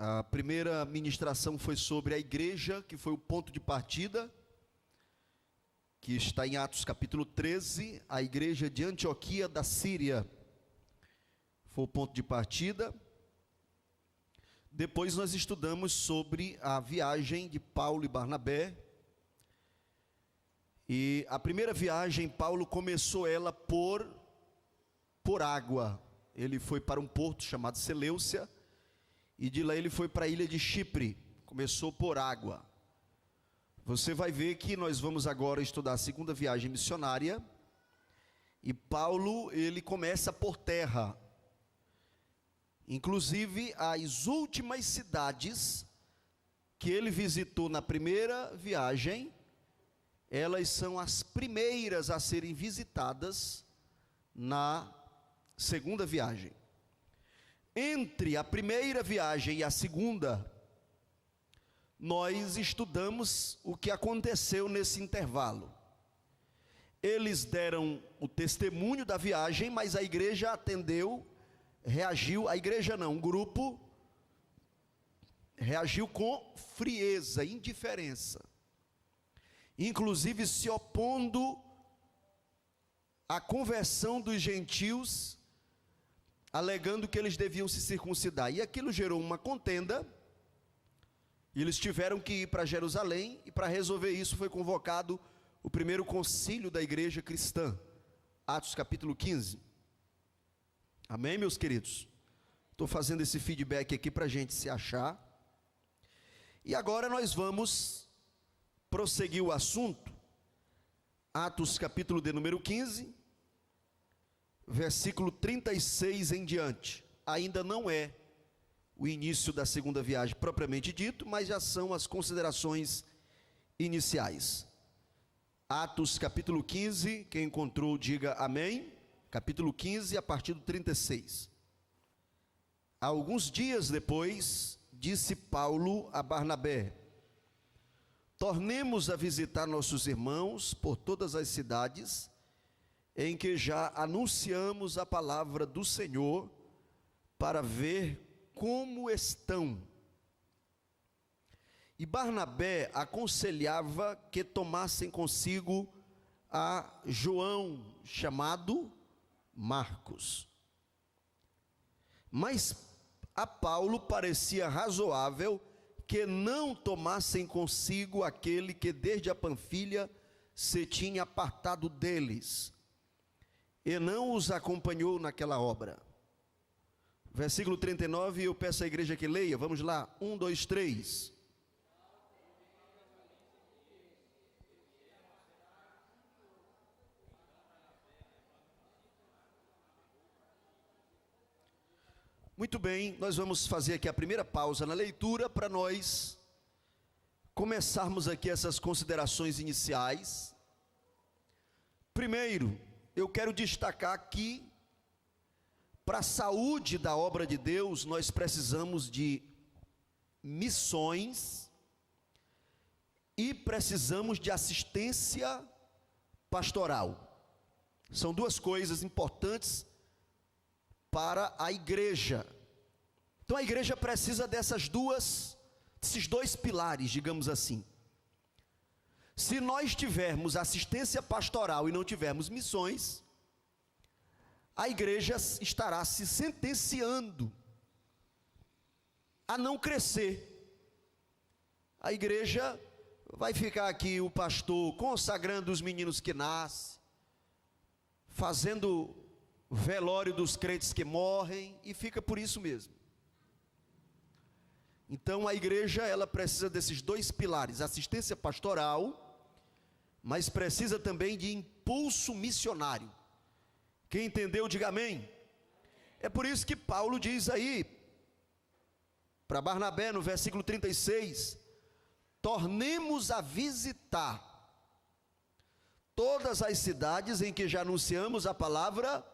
A primeira ministração foi sobre a igreja, que foi o ponto de partida, que está em Atos capítulo 13, a igreja de Antioquia da Síria, foi o ponto de partida. Depois nós estudamos sobre a viagem de Paulo e Barnabé, e a primeira viagem, Paulo começou ela por água. Ele foi para um porto chamado Seleucia, e de lá ele foi para a ilha de Chipre, começou por água. Você vai ver que nós vamos agora estudar a segunda viagem missionária, e Paulo, ele começa por terra. Inclusive, as últimas cidades que ele visitou na primeira viagem, elas são as primeiras a serem visitadas na segunda viagem. Entre a primeira viagem e a segunda, nós estudamos o que aconteceu nesse intervalo. Eles deram o testemunho da viagem, mas a igreja atendeu, reagiu, a igreja não, um grupo reagiu com frieza, indiferença, inclusive se opondo à conversão dos gentios, alegando que eles deviam se circuncidar. E aquilo gerou uma contenda, e eles tiveram que ir para Jerusalém, e para resolver isso foi convocado o primeiro concílio da igreja cristã, Atos capítulo 15. Amém, meus queridos? Estou fazendo esse feedback aqui para a gente se achar. E agora nós vamos prosseguir o assunto, Atos capítulo de número 15, versículo 36 em diante. Ainda não é o início da segunda viagem propriamente dito, mas já são as considerações iniciais. Atos capítulo 15, quem encontrou diga amém. Capítulo 15, a partir do 36. Alguns dias depois, disse Paulo a Barnabé: tornemos a visitar nossos irmãos por todas as cidades em que já anunciamos a palavra do Senhor, para ver como estão. E Barnabé aconselhava que tomassem consigo a João, chamado Marcos. Mas a Paulo parecia razoável que não tomassem consigo aquele que desde a Panfilha se tinha apartado deles, e não os acompanhou naquela obra. Versículo 39, eu peço à igreja que leia, vamos lá, 1, 2, 3. Muito bem, nós vamos fazer aqui a primeira pausa na leitura, para nós começarmos aqui essas considerações iniciais. Primeiro, eu quero destacar que, para a saúde da obra de Deus, nós precisamos de missões e precisamos de assistência pastoral. São duas coisas importantes para a igreja. Então a igreja precisa desses dois pilares, digamos assim. Se nós tivermos assistência pastoral e não tivermos missões, a igreja estará se sentenciando a não crescer. A igreja vai ficar aqui, o pastor consagrando os meninos que nascem, fazendo velório dos crentes que morrem, e fica por isso mesmo. Então a igreja, ela precisa desses dois pilares, assistência pastoral, mas precisa também de impulso missionário. Quem entendeu, diga amém. É por isso que Paulo diz aí para Barnabé no versículo 36, tornemos a visitar todas as cidades em que já anunciamos a palavra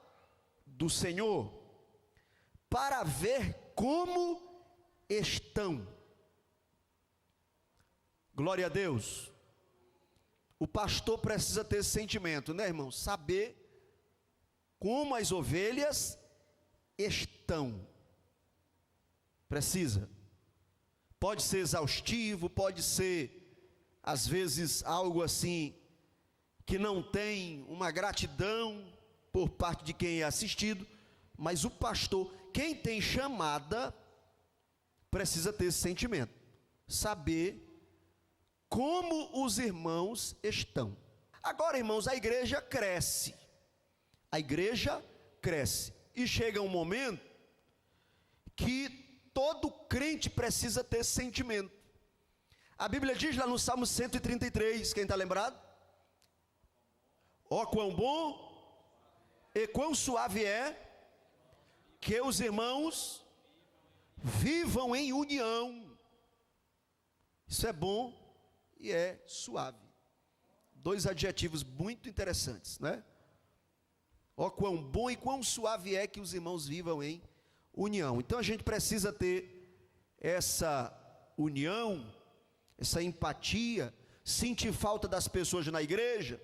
do Senhor, para ver como estão. Glória a Deus. O pastor precisa ter esse sentimento, né, irmão? Saber como as ovelhas estão. Precisa. Pode ser exaustivo, pode ser, às vezes, algo assim, que não tem uma gratidão por parte de quem é assistido, mas o pastor, quem tem chamada, precisa ter esse sentimento, saber como os irmãos estão. Agora, irmãos, a igreja cresce, e chega um momento que todo crente precisa ter esse sentimento. A Bíblia diz lá no Salmo 133, quem está lembrado? Ó, quão bom e quão suave é que os irmãos vivam em união. Isso é bom e é suave. Dois adjetivos muito interessantes, né? Ó, quão bom e quão suave é que os irmãos vivam em união. Então a gente precisa ter essa união, essa empatia, sentir falta das pessoas na igreja.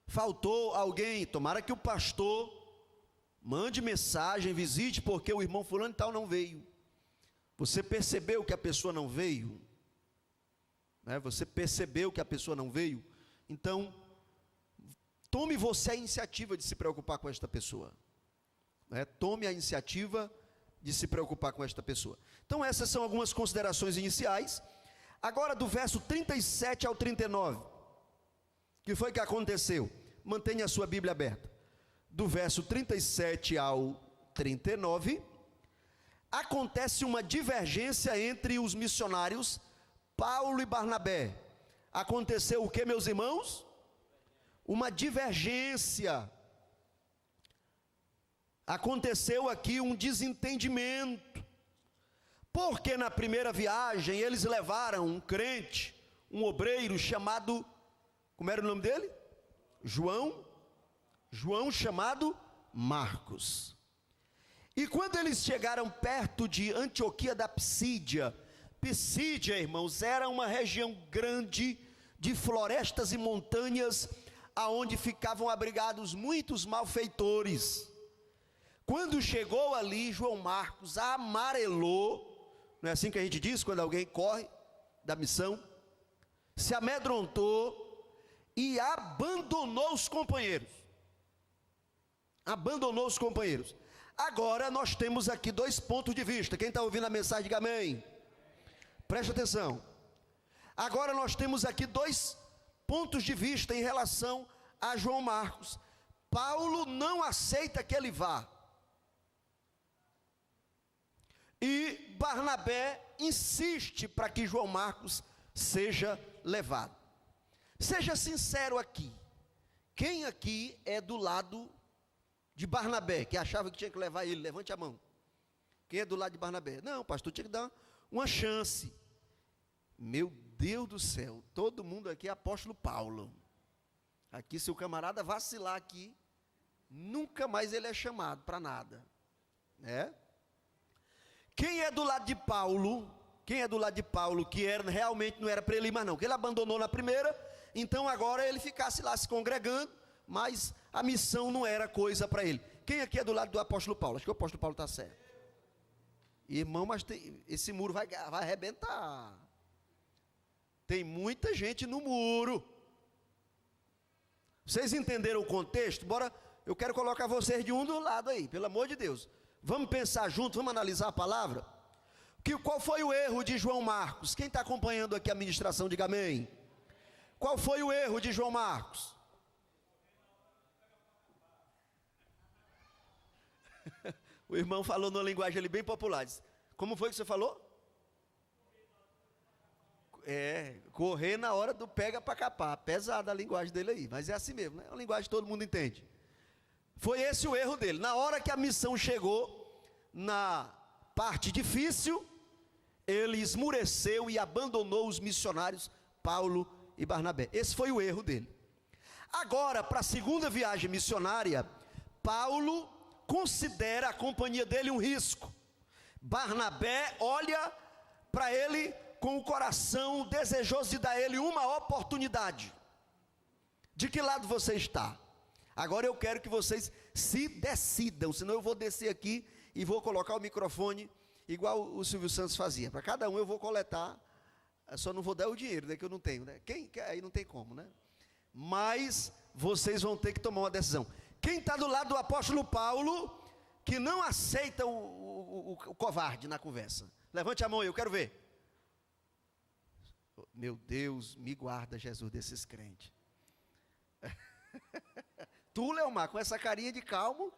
Faltou alguém, tomara que o pastor mande mensagem, visite, porque o irmão fulano e tal não veio. Você percebeu que a pessoa não veio? Né? Você percebeu que a pessoa não veio? Então, tome você a iniciativa de se preocupar com esta pessoa. Né? Tome a iniciativa de se preocupar com esta pessoa. Então, essas são algumas considerações iniciais. Agora, do verso 37 ao 39, o que foi que aconteceu? Mantenha a sua Bíblia aberta. Do verso 37 ao 39, acontece uma divergência entre os missionários Paulo e Barnabé. Aconteceu o que, meus irmãos? Uma divergência. Aconteceu aqui um desentendimento. Porque na primeira viagem eles levaram um crente, um obreiro chamado, como era o nome dele? João chamado Marcos. E quando eles chegaram perto de Antioquia da Psídia, irmãos, era uma região grande de florestas e montanhas, aonde ficavam abrigados muitos malfeitores. Quando chegou ali, João Marcos amarelou, não é assim que a gente diz quando alguém corre da missão? Se amedrontou e abandonou os companheiros. Agora nós temos aqui dois pontos de vista. Quem está ouvindo a mensagem, diga amém. Preste atenção. Agora nós temos aqui dois pontos de vista em relação a João Marcos. Paulo não aceita que ele vá. E Barnabé insiste para que João Marcos seja levado. Seja sincero aqui. Quem aqui é do lado de Barnabé, que achava que tinha que levar ele? Levante a mão. Quem é do lado de Barnabé? Não, pastor, tinha que dar uma chance. Meu Deus do céu, todo mundo aqui é apóstolo Paulo. Aqui, se o camarada vacilar aqui, nunca mais ele é chamado para nada. Quem é do lado de Paulo, que realmente não era para ele ir mais não, que ele abandonou na primeira, então agora ele ficasse lá se congregando, mas a missão não era coisa para ele. Quem aqui é do lado do apóstolo Paulo? Acho que o apóstolo Paulo está certo. Irmão, mas esse muro vai arrebentar. Tem muita gente no muro. Vocês entenderam o contexto? Bora, eu quero colocar vocês de um do lado aí, pelo amor de Deus. Vamos pensar junto, vamos analisar a palavra. Qual foi o erro de João Marcos? Quem está acompanhando aqui a ministração, diga amém. Qual foi o erro de João Marcos? O irmão falou numa linguagem ali bem popular. Como foi que você falou? Correr na hora do pega para capar. Pesada a linguagem dele aí, mas é assim mesmo, né? É uma linguagem que todo mundo entende. Foi esse o erro dele. Na hora que a missão chegou na parte difícil, ele esmureceu e abandonou os missionários Paulo e Barnabé. Esse foi o erro dele. Agora, para a segunda viagem missionária, Paulo considera a companhia dele um risco. Barnabé olha para ele com o coração desejoso de dar a ele uma oportunidade. De que lado você está? Agora eu quero que vocês se decidam, senão eu vou descer aqui e vou colocar o microfone igual o Silvio Santos fazia. Para cada um eu vou coletar, só não vou dar o dinheiro, né, que eu não tenho, né? Aí não tem como, né? Mas vocês vão ter que tomar uma decisão. Quem está do lado do apóstolo Paulo, que não aceita o covarde na conversa? Levante a mão aí, eu quero ver. Meu Deus, me guarda, Jesus, desses crentes. Tu, Leomar, com essa carinha de calmo,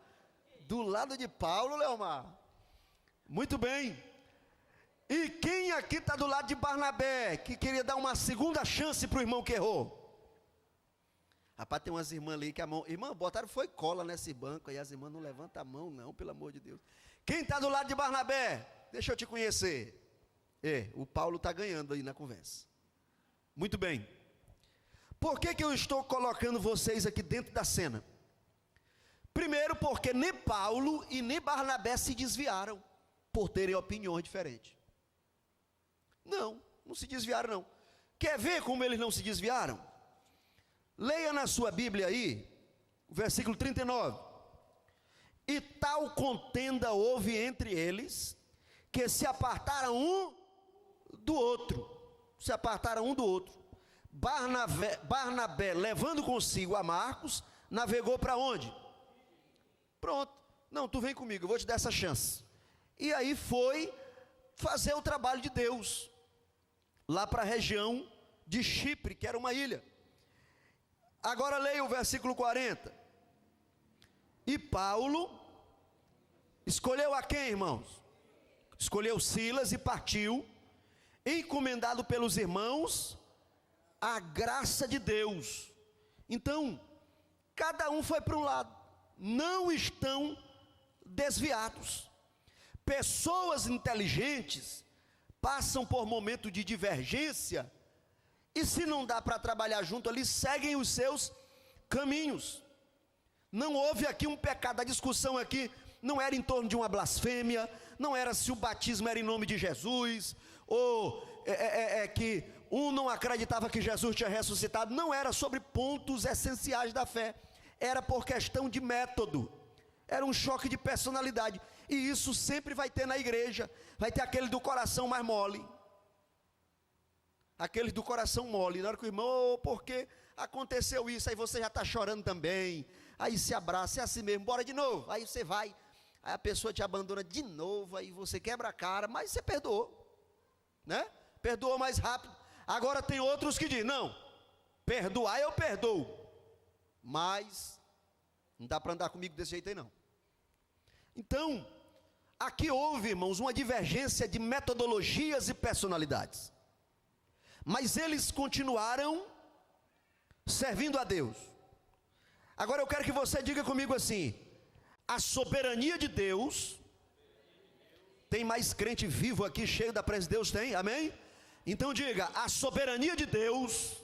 do lado de Paulo, Leomar. Muito bem. E quem aqui está do lado de Barnabé, que queria dar uma segunda chance para o irmão que errou? Rapaz, tem umas irmãs ali que a mão... Irmã, botaram foi cola nesse banco, aí as irmãs não levantam a mão não, pelo amor de Deus. Quem está do lado de Barnabé? Deixa eu te conhecer. O Paulo está ganhando aí na conversa. Muito bem. Por que eu estou colocando vocês aqui dentro da cena? Primeiro, porque nem Paulo e nem Barnabé se desviaram por terem opiniões diferentes. Não se desviaram não. Quer ver como eles não se desviaram? Leia na sua Bíblia aí, o versículo 39. E tal contenda houve entre eles, que se apartaram um do outro. Se apartaram um do outro. Barnabé, levando consigo a Marcos, navegou para onde? Pronto. Não, tu vem comigo, eu vou te dar essa chance. E aí foi fazer o trabalho de Deus, lá para a região de Chipre, que era uma ilha. Agora leia o versículo 40. E Paulo escolheu a quem, irmãos? Escolheu Silas e partiu, encomendado pelos irmãos, a graça de Deus. Então, cada um foi para um lado, não estão desviados. Pessoas inteligentes passam por momento de divergência, e se não dá para trabalhar junto ali, seguem os seus caminhos. Não houve aqui um pecado, a discussão aqui não era em torno de uma blasfêmia, não era se o batismo era em nome de Jesus, ou que um não acreditava que Jesus tinha ressuscitado, não era sobre pontos essenciais da fé, era por questão de método, era um choque de personalidade, e isso sempre vai ter na igreja, vai ter aquele do coração mais mole, aqueles do coração mole, na hora que o irmão, porque aconteceu isso, aí você já está chorando também, aí se abraça, é assim mesmo, bora de novo, aí você vai, aí a pessoa te abandona de novo, aí você quebra a cara, mas você perdoou, né? Perdoou mais rápido. Agora tem outros que dizem, não, perdoar eu perdoo, mas não dá para andar comigo desse jeito aí não. Então, aqui houve, irmãos, uma divergência de metodologias e personalidades, mas eles continuaram servindo a Deus. Agora eu quero que você diga comigo assim: a soberania de Deus, tem mais crente vivo aqui, cheio da presença de Deus, tem? Amém? Então diga, a soberania de Deus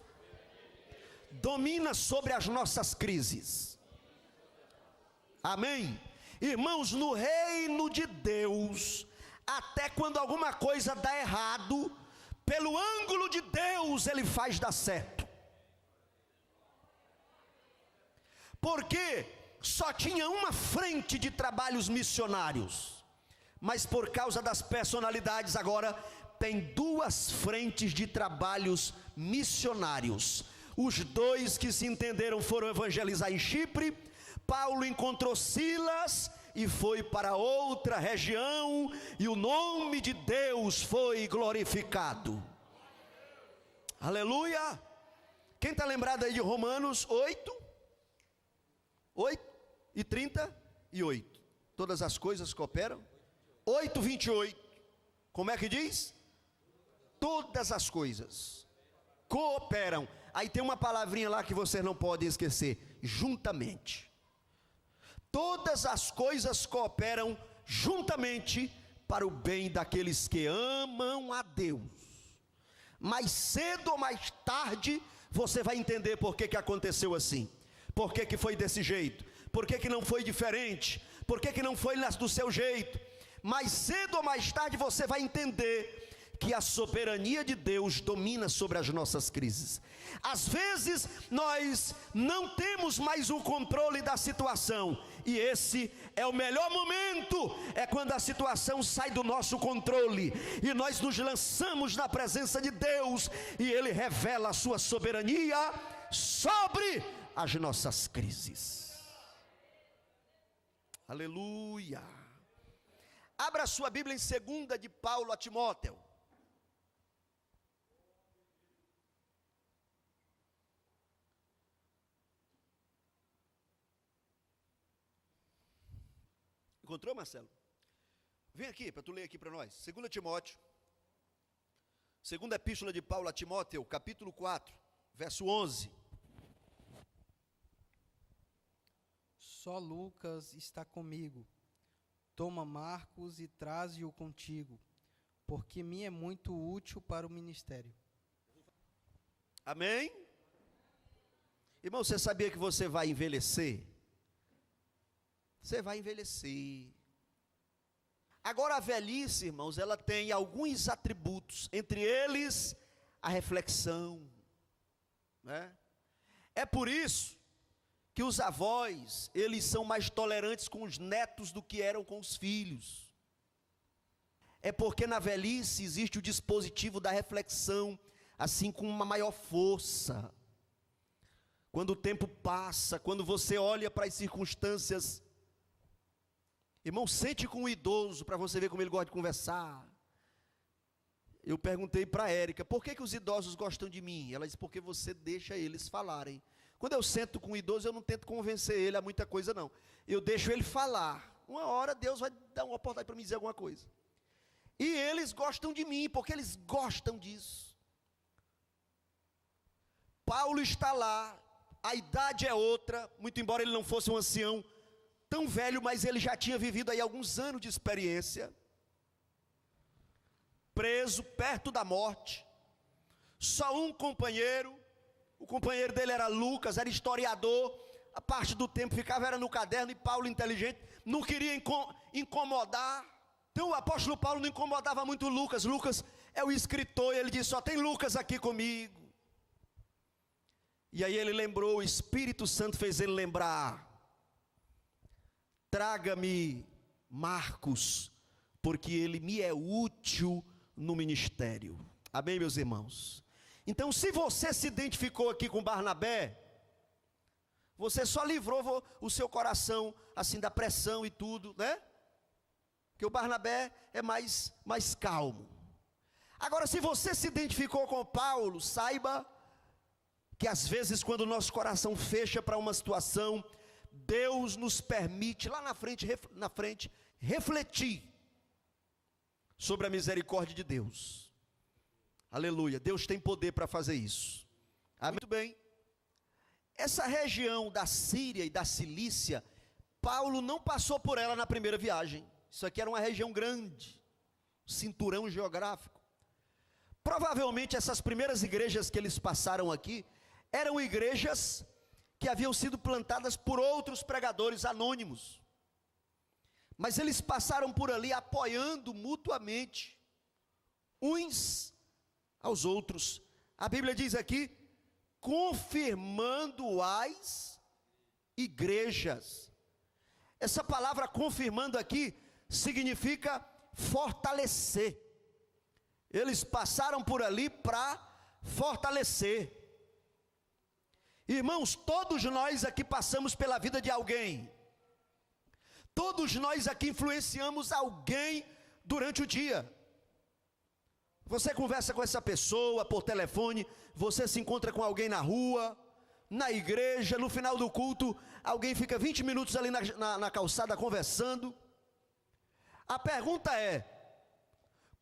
domina sobre as nossas crises. Amém? Irmãos, no reino de Deus, até quando alguma coisa dá errado, pelo ângulo de Deus ele faz dar certo. Porque só tinha uma frente de trabalhos missionários, mas por causa das personalidades agora tem duas frentes de trabalhos missionários. Os dois que se entenderam foram evangelizar em Chipre. Paulo encontrou Silas e foi para outra região, e o nome de Deus foi glorificado. Aleluia! Quem está lembrado aí de Romanos 8:38? Todas as coisas cooperam? 8:28. Como é que diz? Todas as coisas cooperam. Aí tem uma palavrinha lá que vocês não podem esquecer: juntamente. Todas as coisas cooperam juntamente para o bem daqueles que amam a Deus. Mais cedo ou mais tarde você vai entender por que aconteceu assim, por que foi desse jeito, por que não foi diferente, por que não foi do seu jeito. Mais cedo ou mais tarde você vai entender que a soberania de Deus domina sobre as nossas crises. Às vezes nós não temos mais o controle da situação, E esse é o melhor momento, é quando a situação sai do nosso controle e nós nos lançamos na presença de Deus e Ele revela a sua soberania sobre as nossas crises. Aleluia. Abra sua Bíblia em 2 de Paulo a Timóteo. Encontrou, Marcelo? Vem aqui para tu ler aqui para nós. 2 Timóteo, segunda epístola de Paulo a Timóteo, capítulo 4, verso 11. Só Lucas está comigo. Toma Marcos e traze-o contigo, porque me é muito útil para o ministério. Amém? Irmão, você sabia que você vai envelhecer? Você vai envelhecer. Agora a velhice, irmãos, ela tem alguns atributos, entre eles a reflexão, né? É por isso que os avós, eles são mais tolerantes com os netos do que eram com os filhos. É porque na velhice existe o dispositivo da reflexão, assim com uma maior força. Quando o tempo passa, quando você olha para as circunstâncias, irmão, sente com o idoso para você ver como ele gosta de conversar. Eu perguntei para a Érica, por que os idosos gostam de mim? Ela disse, porque você deixa eles falarem. Quando eu sento com o idoso, eu não tento convencer ele a muita coisa não. Eu deixo ele falar. Uma hora Deus vai dar uma oportunidade para me dizer alguma coisa. E eles gostam de mim, porque eles gostam disso. Paulo está lá, a idade é outra, muito embora ele não fosse um ancião tão velho, mas ele já tinha vivido aí alguns anos de experiência. Preso, perto da morte. Só um companheiro. O companheiro dele era Lucas, era historiador, a parte do tempo ficava era no caderno, e Paulo, inteligente, não queria incomodar. Então o apóstolo Paulo não incomodava muito Lucas. Lucas é o escritor, e ele disse, só tem Lucas aqui comigo. E aí ele lembrou, o Espírito Santo fez ele lembrar, traga-me Marcos, porque ele me é útil no ministério. Amém, meus irmãos? Então, se você se identificou aqui com Barnabé, você só livrou o seu coração, assim, da pressão e tudo, né? Porque o Barnabé é mais calmo. Agora, se você se identificou com Paulo, saiba que às vezes, quando o nosso coração fecha para uma situação, Deus nos permite, lá na frente, refletir sobre a misericórdia de Deus. Aleluia, Deus tem poder para fazer isso. Muito bem. Essa região da Síria e da Cilícia, Paulo não passou por ela na primeira viagem. Isso aqui era uma região grande, cinturão geográfico. Provavelmente essas primeiras igrejas que eles passaram aqui, eram igrejas que haviam sido plantadas por outros pregadores anônimos. Mas eles passaram por ali apoiando mutuamente uns aos outros. A Bíblia diz aqui, confirmando as igrejas. Essa palavra confirmando aqui significa fortalecer. Eles passaram por ali para fortalecer. Irmãos, todos nós aqui passamos pela vida de alguém. Todos nós aqui influenciamos alguém durante o dia. Você conversa com essa pessoa por telefone, você se encontra com alguém na rua, na igreja, no final do culto, alguém fica 20 minutos ali na calçada conversando. A pergunta é,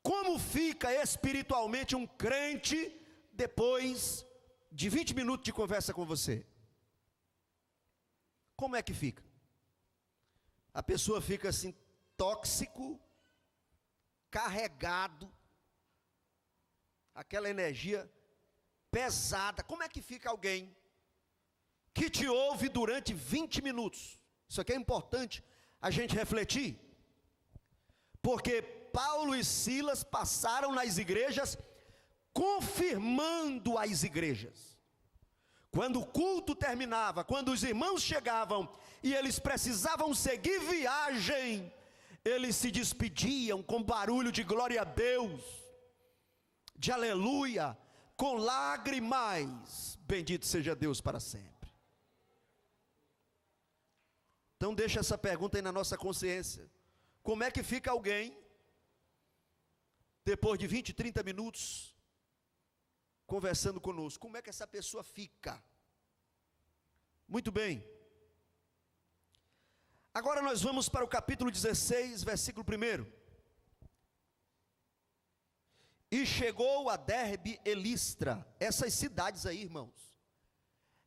como fica espiritualmente um crente depois de 20 minutos de conversa com você? Como é que fica? A pessoa fica assim, tóxico, carregado, aquela energia pesada. Como é que fica alguém que te ouve durante 20 minutos? Isso aqui é importante a gente refletir, porque Paulo e Silas passaram nas igrejas, confirmando as igrejas. Quando o culto terminava, quando os irmãos chegavam e eles precisavam seguir viagem, eles se despediam com barulho de glória a Deus, de aleluia, com lágrimas. Bendito seja Deus para sempre. Então deixa essa pergunta aí na nossa consciência. Como é que fica alguém, depois de 20, 30 minutos, conversando conosco? Como é que essa pessoa fica? Muito bem. Agora nós vamos para o capítulo 16, versículo 1. E chegou a Derbe e Listra. Essas cidades aí, irmãos,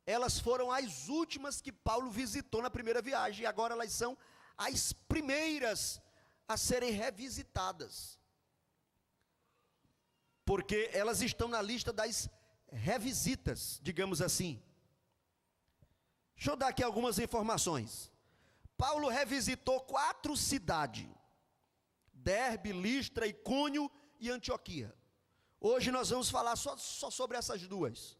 elas foram as últimas que Paulo visitou na primeira viagem, e agora elas são as primeiras a serem revisitadas, porque elas estão na lista das revisitas, digamos assim. Deixa eu dar aqui algumas informações. Paulo revisitou 4 cidades: Derbe, Listra, Icônio e Antioquia. Hoje nós vamos falar só sobre essas 2.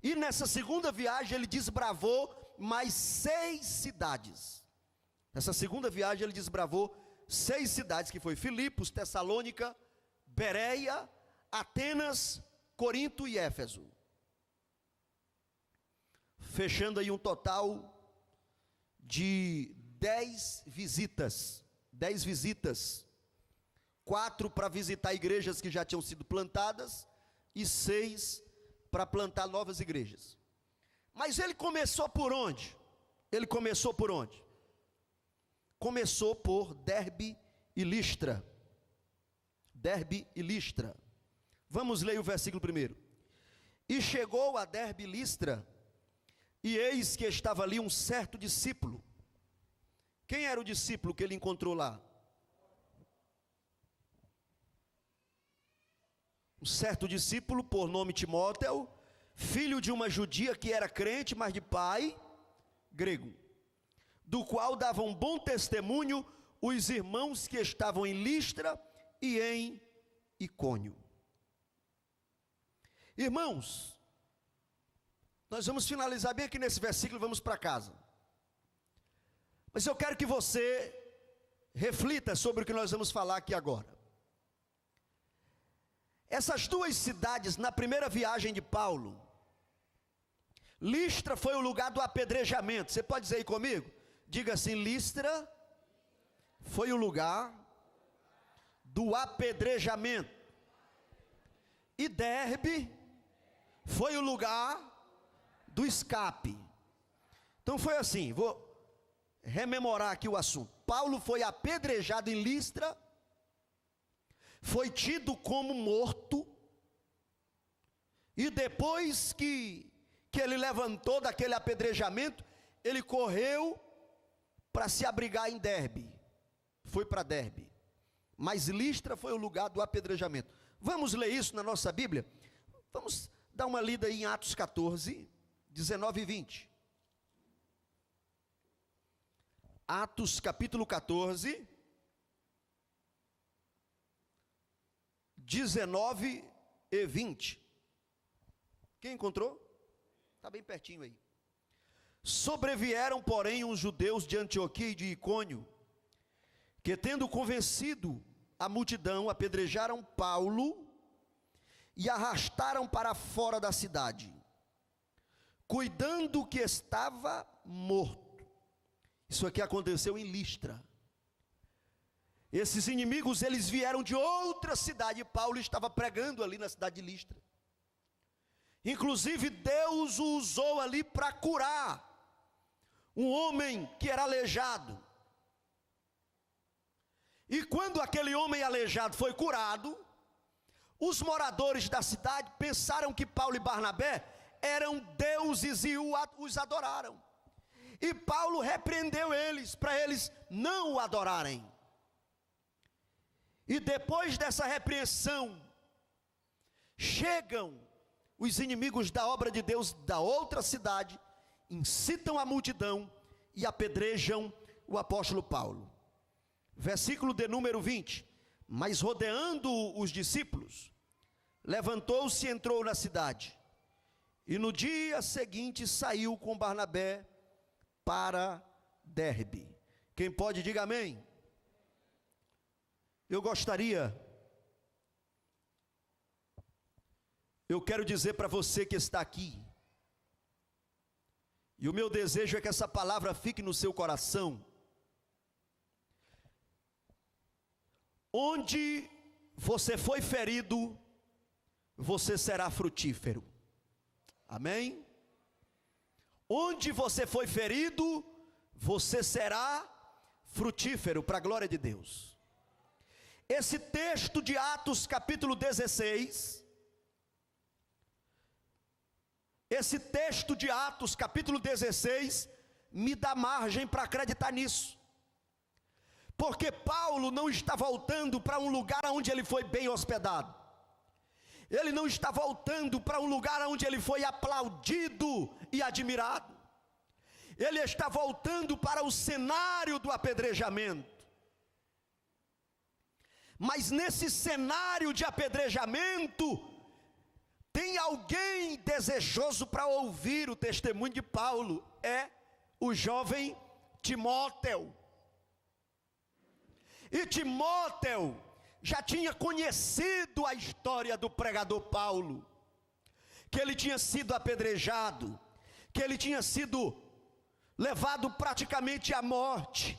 E nessa segunda viagem ele desbravou mais 6 cidades. Nessa segunda viagem ele desbravou 6 cidades, que foi Filipos, Tessalônica, Bereia, Atenas, Corinto e Éfeso. Fechando aí um total de 10 visitas. 10 visitas. 4 para visitar igrejas que já tinham sido plantadas e 6 para plantar novas igrejas. Mas ele começou por onde? Começou por Derbe e Listra. Derbe e Listra. Vamos ler o versículo 1. E chegou a Derbe e Listra, e eis que estava ali um certo discípulo. Quem era o discípulo que ele encontrou lá? Um certo discípulo, por nome Timóteo, filho de uma judia que era crente, mas de pai grego, do qual davam bom testemunho os irmãos que estavam em Listra e em Icônio. Irmãos, nós vamos finalizar bem aqui nesse versículo e vamos para casa. Mas eu quero que você reflita sobre o que nós vamos falar aqui agora. Essas 2 cidades, na primeira viagem de Paulo, Listra foi o lugar do apedrejamento. Você pode dizer aí comigo? Diga assim: Listra foi o lugar do apedrejamento. E Derbe foi o lugar do escape. Então foi assim, vou rememorar aqui o assunto. Paulo foi apedrejado em Listra, foi tido como morto, e depois que ele levantou daquele apedrejamento, ele correu para se abrigar em Derbe, foi para Derbe, mas Listra foi o lugar do apedrejamento. Vamos ler isso na nossa Bíblia? Vamos dar uma lida aí em Atos 14, 19 e 20. Atos capítulo 14, 19 e 20. Quem encontrou? Está bem pertinho aí. Sobrevieram, porém, uns judeus de Antioquia e de Icônio, que tendo convencido a multidão, apedrejaram Paulo e arrastaram para fora da cidade, cuidando que estava morto. Isso aqui aconteceu em Listra. Esses inimigos, eles vieram de outra cidade, e Paulo estava pregando ali na cidade de Listra. Inclusive Deus o usou ali para curar um homem que era aleijado. E quando aquele homem aleijado foi curado, os moradores da cidade pensaram que Paulo e Barnabé eram deuses e os adoraram. E Paulo repreendeu eles, para eles não o adorarem. E depois dessa repreensão, chegam os inimigos da obra de Deus da outra cidade, incitam a multidão e apedrejam o apóstolo Paulo. Versículo de número 20. Mas rodeando os discípulos, levantou-se e entrou na cidade. E no dia seguinte saiu com Barnabé para Derbe. Quem pode, diga amém. Eu quero dizer para você que está aqui, e o meu desejo é que essa palavra fique no seu coração. Onde você foi ferido, você será frutífero. Amém? Onde você foi ferido, você será frutífero, para a glória de Deus. Esse texto de Atos capítulo 16, me dá margem para acreditar nisso. Porque Paulo não está voltando para um lugar onde ele foi bem hospedado. Ele não está voltando para um lugar onde ele foi aplaudido e admirado. Ele está voltando para o cenário do apedrejamento. Mas nesse cenário de apedrejamento, tem alguém desejoso para ouvir o testemunho de Paulo. É o jovem Timóteo. E Timóteo já tinha conhecido a história do pregador Paulo, que ele tinha sido apedrejado, que ele tinha sido levado praticamente à morte.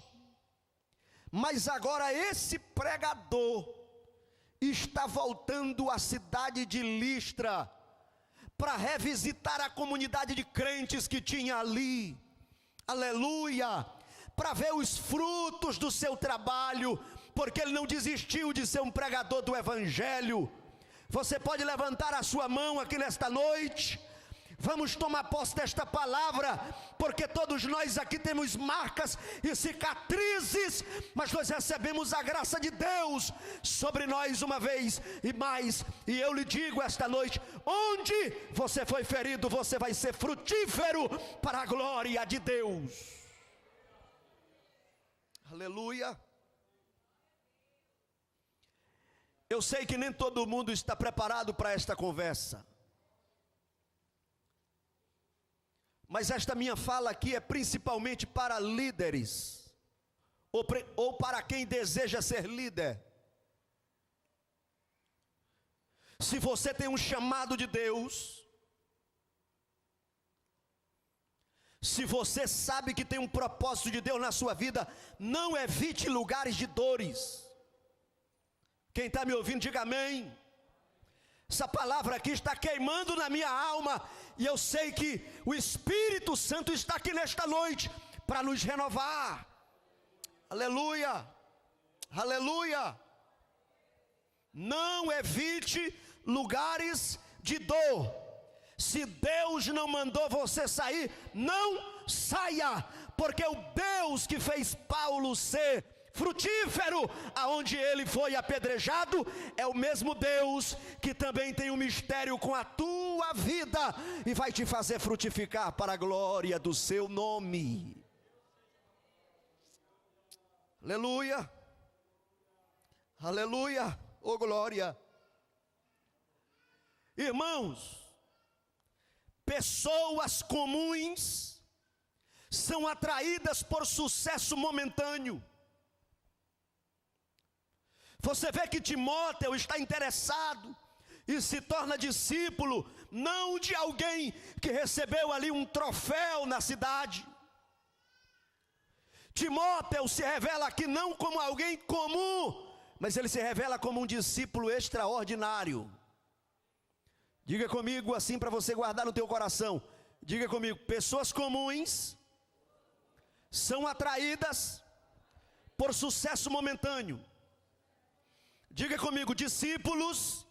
Mas agora esse pregador está voltando à cidade de Listra para revisitar a comunidade de crentes que tinha ali. Aleluia! Para ver os frutos do seu trabalho, porque ele não desistiu de ser um pregador do evangelho. Você pode levantar a sua mão aqui nesta noite. Vamos tomar posse desta palavra, porque todos nós aqui temos marcas e cicatrizes, mas nós recebemos a graça de Deus sobre nós uma vez e mais. E eu lhe digo esta noite: onde você foi ferido, você vai ser frutífero para a glória de Deus. Aleluia. Eu sei que nem todo mundo está preparado para esta conversa, mas esta minha fala aqui é principalmente para líderes, ou para quem deseja ser líder. Se você tem um chamado de Deus, se você sabe que tem um propósito de Deus na sua vida, não evite lugares de dores. Quem está me ouvindo, diga amém. Essa palavra aqui está queimando na minha alma, e eu sei que o Espírito Santo está aqui nesta noite para nos renovar. Aleluia, aleluia. Não evite lugares de dor. Se Deus não mandou você sair, não saia, porque o Deus que fez Paulo ser frutífero aonde ele foi apedrejado é o mesmo Deus que também tem um mistério com a tua vida e vai te fazer frutificar para a glória do seu nome. Aleluia, aleluia, oh glória. Irmãos, pessoas comuns são atraídas por sucesso momentâneo. Você vê que Timóteo está interessado e se torna discípulo, não de alguém que recebeu ali um troféu na cidade. Timóteo se revela aqui não como alguém comum, mas ele se revela como um discípulo extraordinário. Diga comigo assim para você guardar no teu coração. Diga comigo: pessoas comuns são atraídas por sucesso momentâneo. Diga comigo: discípulos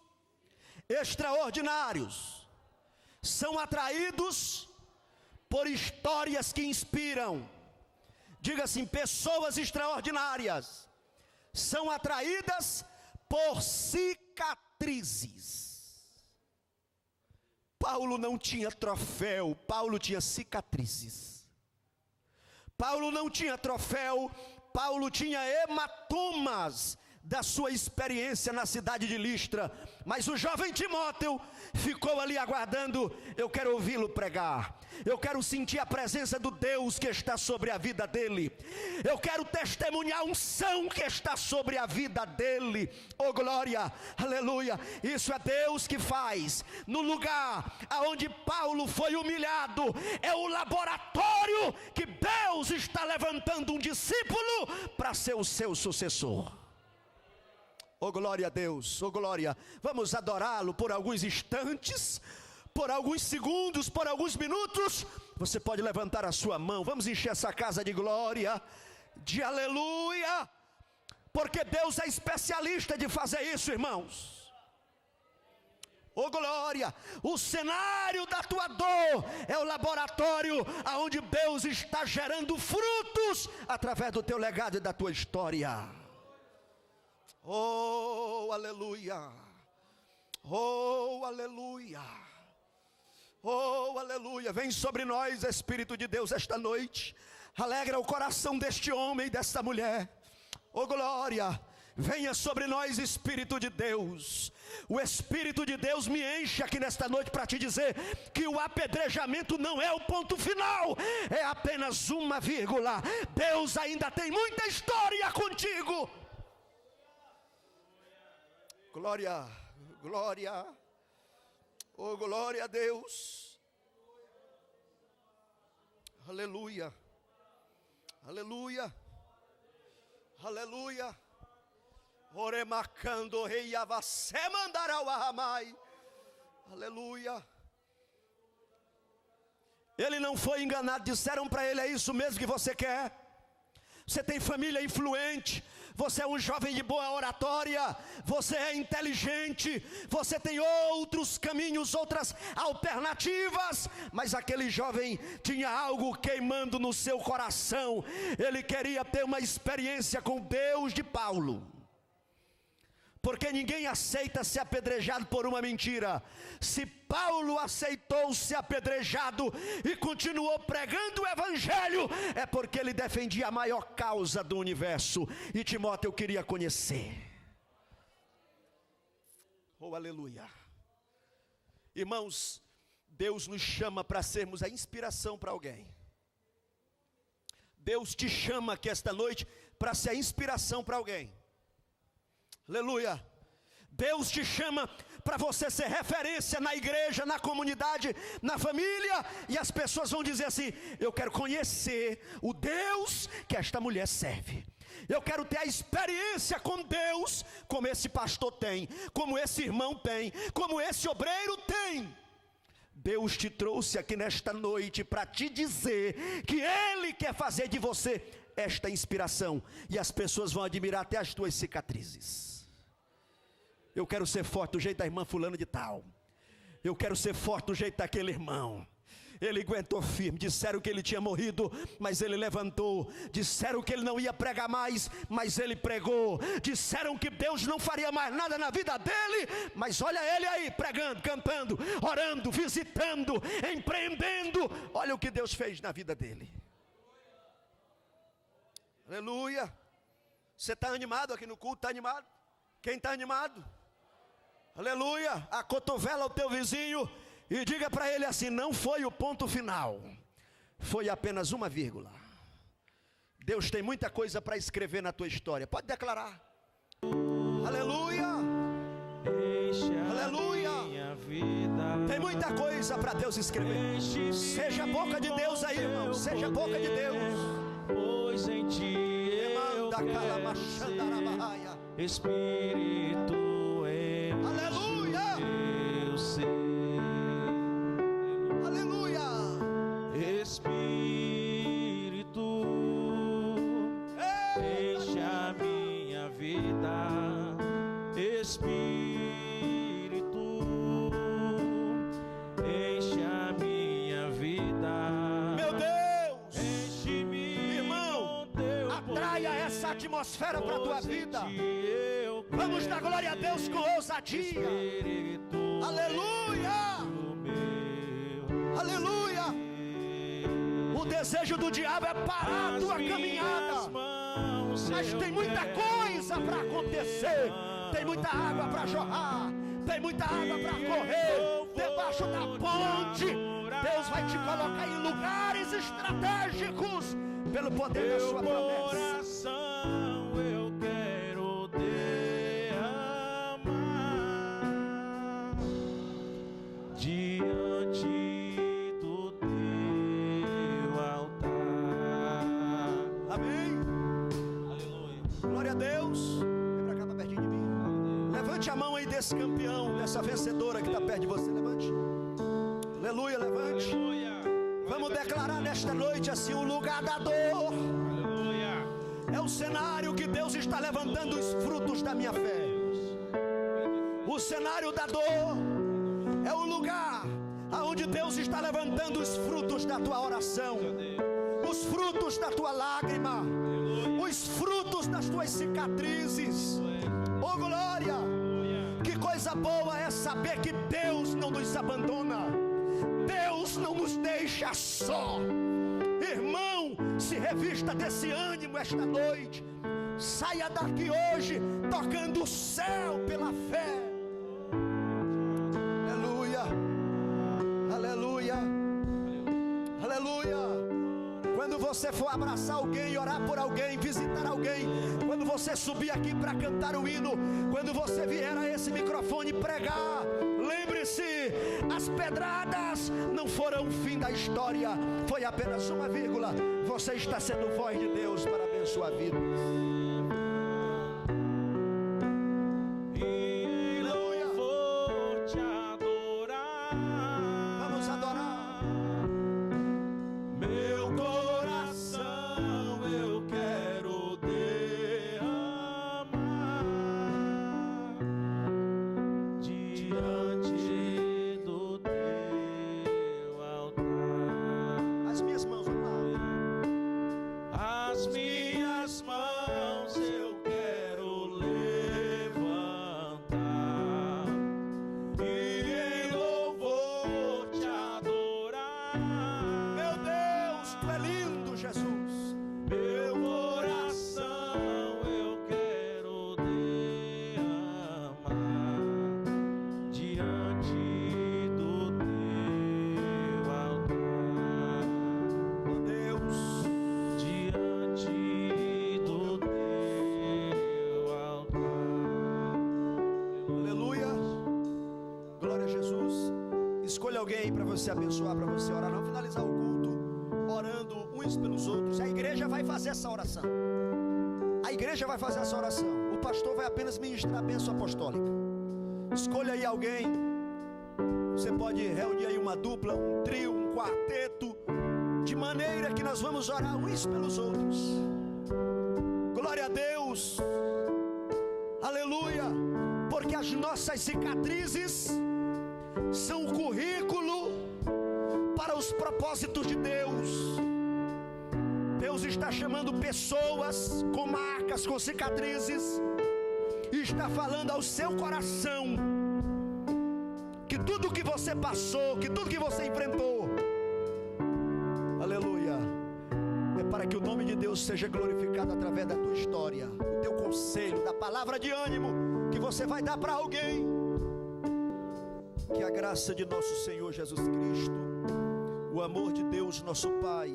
extraordinários são atraídos por histórias que inspiram. Diga assim: pessoas extraordinárias são atraídas por cicatrizes. Paulo não tinha troféu, Paulo tinha cicatrizes. Paulo não tinha troféu, Paulo tinha hematomas da sua experiência na cidade de Listra, mas o jovem Timóteo ficou ali aguardando. Eu quero ouvi-lo pregar, eu quero sentir a presença do Deus que está sobre a vida dele, eu quero testemunhar a unção que está sobre a vida dele. Oh glória, aleluia. Isso é Deus que faz. No lugar aonde Paulo foi humilhado, é o laboratório que Deus está levantando um discípulo para ser o seu sucessor. Oh glória a Deus, oh glória. Vamos adorá-lo por alguns instantes, por alguns segundos, por alguns minutos. Você pode levantar a sua mão. Vamos encher essa casa de glória, de aleluia, porque Deus é especialista de fazer isso, irmãos. Oh glória. O cenário da tua dor é o laboratório aonde Deus está gerando frutos através do teu legado e da tua história. Oh, aleluia. Oh, aleluia. Oh, aleluia. Vem sobre nós, Espírito de Deus, esta noite. Alegra o coração deste homem e desta mulher. Oh, glória. Venha sobre nós, Espírito de Deus. O Espírito de Deus me enche aqui nesta noite para te dizer que o apedrejamento não é o ponto final, é apenas uma vírgula. Deus ainda tem muita história contigo. Glória, glória, oh glória a Deus, aleluia, aleluia, aleluia, oremacando rei avacé mandará o arramai, aleluia. Ele não foi enganado, disseram para ele: é isso mesmo que você quer? Você tem família influente, você é um jovem de boa oratória, você é inteligente, você tem outros caminhos, outras alternativas. Mas aquele jovem tinha algo queimando no seu coração. Ele queria ter uma experiência com Deus de Paulo. Porque ninguém aceita ser apedrejado por uma mentira. Se Paulo aceitou ser apedrejado e continuou pregando o evangelho, é porque ele defendia a maior causa do universo. E Timóteo queria conhecer. Oh, aleluia. Irmãos, Deus nos chama para sermos a inspiração para alguém. Deus te chama aqui esta noite para ser a inspiração para alguém. Aleluia. Deus te chama para você ser referência na igreja, na comunidade, na família. E as pessoas vão dizer assim: eu quero conhecer o Deus que esta mulher serve. Eu quero ter a experiência com Deus, como esse pastor tem, como esse irmão tem, como esse obreiro tem. Deus te trouxe aqui nesta noite para te dizer que Ele quer fazer de você esta inspiração. E as pessoas vão admirar até as tuas cicatrizes. Eu quero ser forte do jeito da irmã fulano de tal. Eu quero ser forte do jeito daquele irmão. Ele aguentou firme. Disseram que ele tinha morrido, mas ele levantou. Disseram que ele não ia pregar mais, mas ele pregou. Disseram que Deus não faria mais nada na vida dele, mas olha ele aí pregando, cantando, orando, visitando, empreendendo. Olha o que Deus fez na vida dele. Aleluia. Você está animado aqui no culto? Está animado? Quem está animado? Aleluia. Acotovela o teu vizinho e diga para ele assim: não foi o ponto final, foi apenas uma vírgula. Deus tem muita coisa para escrever na tua história. Pode declarar. Aleluia. Aleluia. Tem muita coisa para Deus escrever. Seja a boca de Deus aí, irmão. Seja a boca de Deus. Pois em ti eu quero ser Espírito, aleluia. Eu sei. Aleluia. Espírito, enche a minha vida. Espírito, enche a minha vida. Meu Deus, enche-me, irmão, com teu atraia poder. essa atmosfera para a tua vida. Eu Vamos dar glória a Deus com ousadia. Espírito, Aleluia. Aleluia. O desejo do diabo é parar a tua caminhada. Mas tem muita coisa coisa para acontecer, tem muita água para jorrar, tem muita água para correr debaixo da ponte. Deus vai te colocar em lugares estratégicos pelo poder da sua promessa. Eu quero derramar diante do teu altar. Amém. Aleluia. Glória a Deus. Vem pra cá, pra pertinho de mim. Levante a mão aí desse campeão, dessa vencedora que está perto de você. Levante. Aleluia, levante. Aleluia. Vamos declarar nesta noite assim: o lugar da dor Aleluia. é o cenário que Deus está levantando os frutos da minha fé. O cenário da dor é o lugar aonde Deus está levantando os frutos da tua oração, os frutos da tua lágrima, os frutos das tuas cicatrizes. Oh glória! Que coisa boa é saber que Deus não nos abandona, Deus não nos deixa só. Irmão, se revista desse ânimo esta noite. Saia daqui hoje tocando o céu pela fé. Aleluia, aleluia, aleluia. Quando você for abraçar alguém, orar por alguém, visitar alguém, quando você subir aqui para cantar o hino, quando você vier a esse microfone pregar, lembre-se, as pedradas não foram o fim da história, foi apenas uma vírgula. Você está sendo voz de Deus para abençoar a vida. Alguém aí para você abençoar, para você orar. Não finalizar o culto orando uns pelos outros. A igreja vai fazer essa oração. A igreja vai fazer essa oração. O pastor vai apenas ministrar a bênção apostólica. Escolha aí alguém. Você pode reunir aí uma dupla, um trio, um quarteto, de maneira que nós vamos orar uns pelos outros. Glória a Deus. Aleluia. Porque as nossas cicatrizes são o currículo para os propósitos de Deus. Deus está chamando pessoas com marcas, com cicatrizes, e está falando ao seu coração que tudo que você passou, que tudo que você enfrentou, aleluia, é para que o nome de Deus seja glorificado através da tua história, do teu conselho, da palavra de ânimo que você vai dar para alguém. Que a graça de nosso Senhor Jesus Cristo, o amor de Deus nosso Pai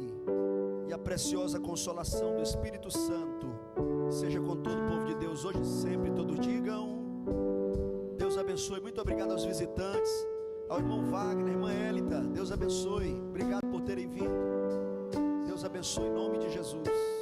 e a preciosa consolação do Espírito Santo seja com todo o povo de Deus hoje e sempre. Todos digam: Deus abençoe. Muito obrigado aos visitantes, ao irmão Wagner, irmã Elita, Deus abençoe. Obrigado por terem vindo. Deus abençoe em nome de Jesus.